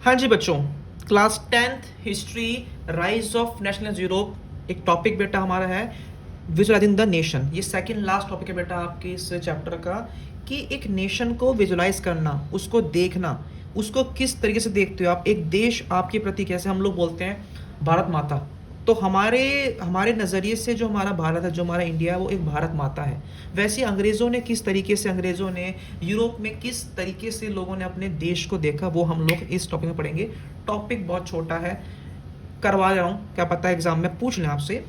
हाँ जी बच्चों, class 10th history rise of national Europe एक टॉपिक बेटा हमारा है विजुअलाइजिंग द नेशन। ये सेकंड लास्ट टॉपिक है बेटा आपके इस चैप्टर का कि एक नेशन को विजुअलाइज करना, उसको देखना, उसको किस तरीके से देखते हो आप। एक देश आपके प्रति कैसे, हम लोग बोलते हैं भारत माता, तो हमारे हमारे नज़रिए से जो हमारा भारत है, जो हमारा इंडिया है, वो एक भारत माता है। वैसे अंग्रेज़ों ने किस तरीके से, अंग्रेज़ों ने यूरोप में किस तरीके से लोगों ने अपने देश को देखा, वो हम लोग इस टॉपिक में पढ़ेंगे। टॉपिक बहुत छोटा है, करवा रहा हूँ, क्या पता एग्जाम में पूछ लें आपसे।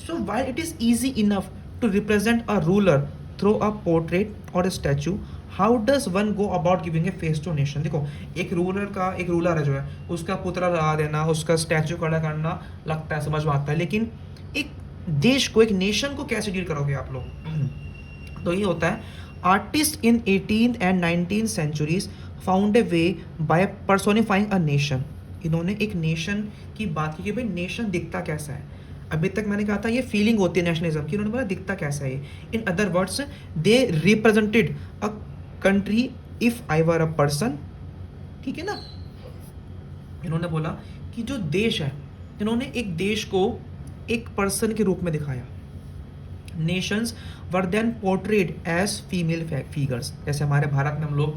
So while it is easy enough to represent a ruler through a portrait और a statue, how does one go about giving a face to nation. देखो, एक रूलर है जो है, उसका पुतला लगा देना, उसका स्टैचू खड़ा करना लगता है, समझ में आता है, लेकिन एक देश को, एक नेशन को कैसे डील करोगे आप लोग। तो ये होता है, artist in 18th and 19th centuries found a way by personifying a nation. इन्होंने एक नेशन की बात की कि भाई नेशन दिखता कैसा है। अभी तक मैंने कहा था ये फीलिंग होती है नेशनलिज्म की, उन्होंने बोला दिखता कैसा है। In other words, they represented a country if I were a person. ठीक है ना, इन्होंने बोला कि जो देश है, इन्होंने एक देश को एक पर्सन के रूप में दिखाया। Nations were then portrayed as female figures. जैसे हमारे भारत में हम लोग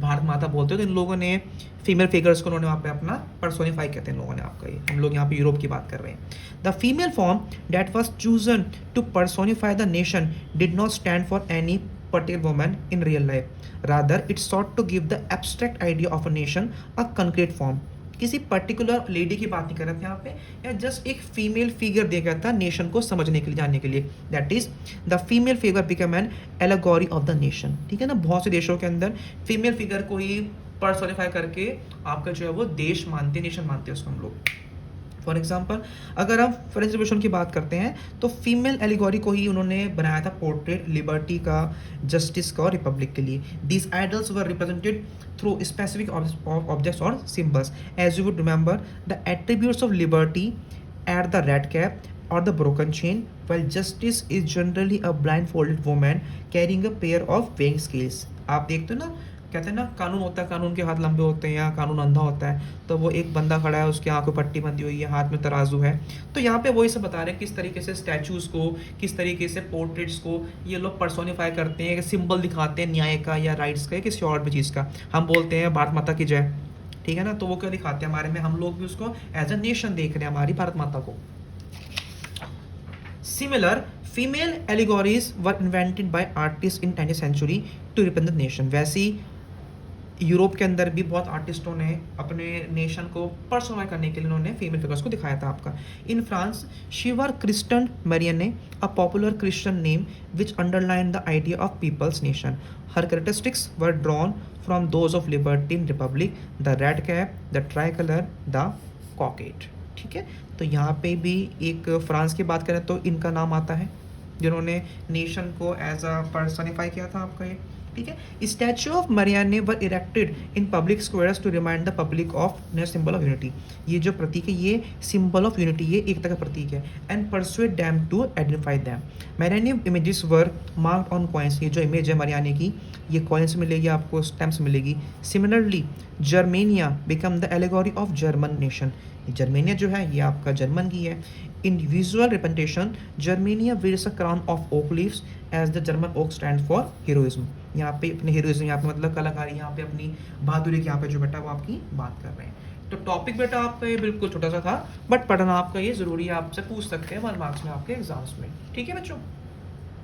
भारत माता बोलते हो, तो इन लोगों ने फीमेल फिगर्स को उन्होंने वहाँ पे अपना पर्सोनिफाई कहते हैं इन लोगों ने आपका। ये हम लोग यहाँ पे यूरोप की बात कर रहे हैं। The female form that was chosen to personify the nation did not stand for any particular woman in real life. Rather, it sought to give the abstract idea of a nation a concrete form. किसी particular lady की बात नहीं कर रहे थे यहाँ पे, या जस्ट एक फीमेल फिगर दिया गया था नेशन को समझने के लिए, जानने के लिए। That is the female figure become an allegory of the nation. ठीक है ना, बहुत से देशों के अंदर फीमेल फिगर को ही पर्सोनिफाई करके आपका जो है वो देश मानते, नेशन मानते हैं उसको हम लोग। फॉर एग्जाम्पल, अगर हम फ्रेंच रिवोल्यूशन की बात करते हैं तो फीमेल एलिगोरी को ही उन्होंने बनाया था पोर्ट्रेट लिबर्टी का, जस्टिस का और रिपब्लिक के लिए। These idols were represented through specific objects और symbols. As you would remember, the attributes of liberty at the red cap or the broken chain, while justice is generally a blindfolded woman carrying a pair of weighing scales. आप देखते हो ना, कहते हैं ना कानून होता है, कानून के हाथ लंबे होते हैं, या कानून अंधा होता है, तो वो एक बंदा खड़ा है, उसके आँखों पट्टी बंधी हुई है, हाथ में तराजू है। तो यहाँ पे वही से बता रहे हैं किस तरीके से स्टैचूज़ को, किस तरीके से पोर्ट्रेट्स को ये लोग पर्सोनिफाई करते हैं, सिंबल दिखाते हैं न्याय का या राइट्स का या किसी और भी चीज़ का। हम बोलते हैं भारत माता की जय, ठीक है ना, तो वो क्या दिखाते हैं हमारे में, हम लोग भी उसको एज अ नेशन देख रहे हैं, हमारी भारत माता को। Similar female allegories were invented by artists in 20th century to represent the nation. वैसी यूरोप के अंदर भी बहुत आर्टिस्टों ने अपने नेशन को पर्सोनाइज करने के लिए उन्होंने फीमेल फिगर्स को दिखाया था आपका। In France, she was christened Marianne, a popular Christian name which underline the idea of people's nation. Her characteristics were drawn from those of liberty in republic, the red cap, the tricolour, the cockade. ठीक है, तो यहाँ पे भी एक France की बात करें तो इनका नाम आता है, जिन्होंने नेशन को एज अ पर्सनिफाई किया था आपका ये। ठीक है, statue of Marianne were erected in public squares to remind the public of symbol of unity. ये जो प्रतीक है, ये सिंबल ऑफ यूनिटी, ये एकता का प्रतीक है। And persuade them to identify them. Marianne images were marked on coins. ये जो इमेज है मरियाने की, ये कॉइन्स मिलेगी आपको, स्टैम्प्स मिलेगी। Similarly Germania become the allegory of German nation. Germania जो है ये आपका जर्मन की है। इन visual representation, Germania wears a crown of oak leaves as the German oak stand for heroism। यहाँ पे अपने हीरोइज्म, यहाँ पे मतलब कलाकारी, यहाँ पे अपनी बहादुरी की, यहाँ पे जो बेटा वो आपकी बात कर रहे हैं। तो टॉपिक बेटा आपका ये बिल्कुल छोटा सा था, बट पढ़ना आपका ये जरूरी है, आपसे पूछ सकते हैं 1 मार्क्स में आपके एग्जाम्स में। ठीक है बच्चों।